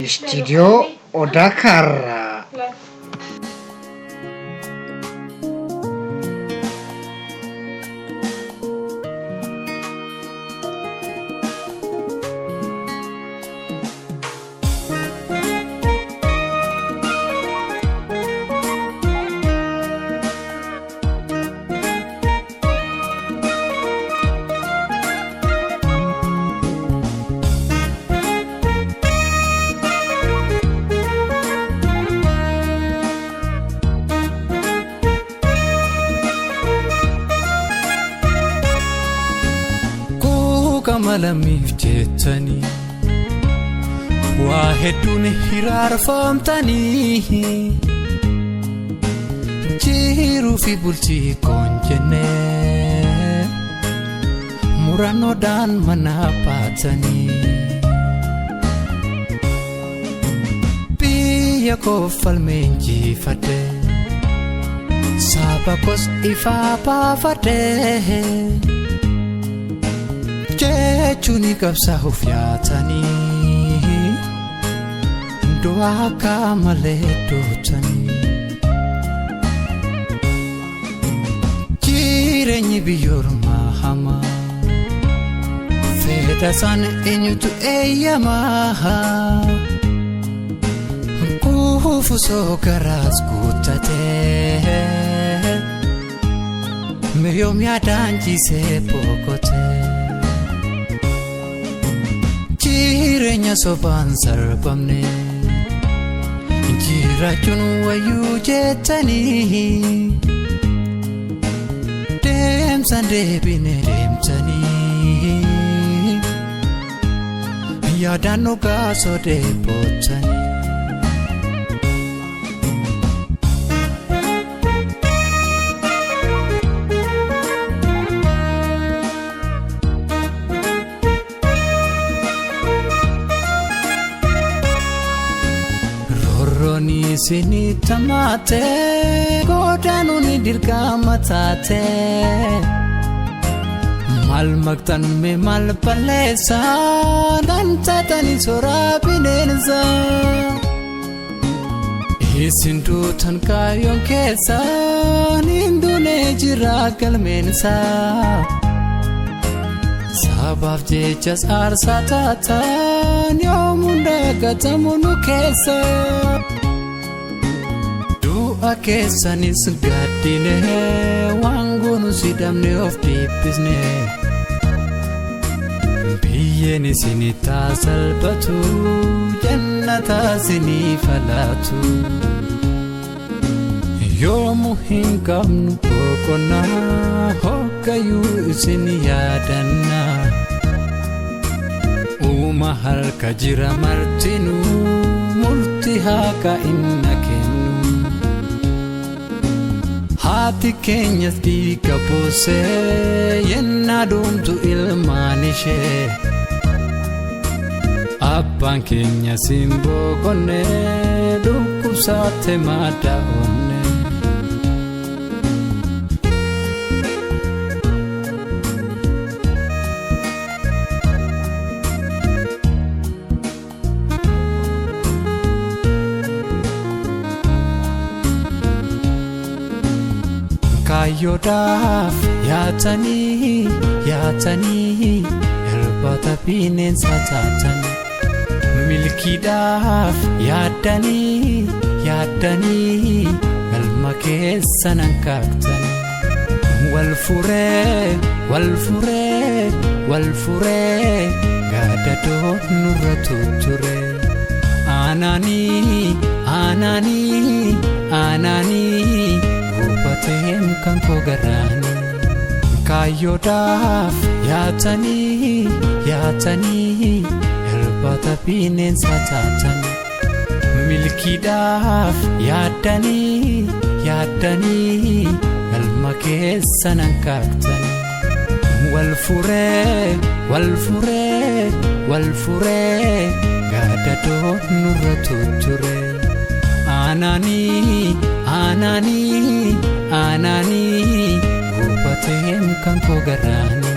Studio Odakara. Kamalamif jettani waa hedduun hiraarfamtani jiruu fi bultii koon jenne murannoodhaan mana baatani biyya koo falmeen jiifadhe saba koos ifaa baafadhe jechuuni qabsaa'uuf yaatanii du'aa malee dootanii jireenyi biyyoormaa hamaa fedha isaan eenyutu eeyyamaa kuufu soo garaas guuttatee miyoom yaadaan jiisee boqotee jireenya sobaan sarbamne jiraachuun wayyuu jettanii deemsan deebine deemtanii yaadaan dhugaasoo deebotanii Roni sini tamate godaanuni dirqama taate mal maktan me mal balleessa dantatani soraa bineensa isin duutan kaayoon keessa ninduune jira galmeensa sabaaf jechas aarsaa taataan yoomunda gatamu nu keessa du'a keessanis gaddine waan goonu sidamne of dhiiphisne biyyeen isinii taasalphatu jannataa isinii falaatu yoomu hin qabnu boqonnaa hoggayyuu isin yaadanna uuma harka jira martinuu murtii haqa inna kennu haati keenyas dhiiga boosee yennaa doomtu ilmaan ishee abbaan keenya siin boqonne dhukkubsaate maadaa'onne Kaayyoodhaaf yaatanii irbaata bineensa taatanii milkiidhaaf yaaddanii galma keessan hanqaaqtanii wal furee gaadadoon nurra tutture aanaanii Gubateem kan koo garaani kaayyoodhaaf yaatanii irbaata bineensa taatanii milkiidhaaf yaaddanii galma keessan hanqaaqtanii wal furee gaadadoon nurra tutture aanaanii gubateem kan koo garaani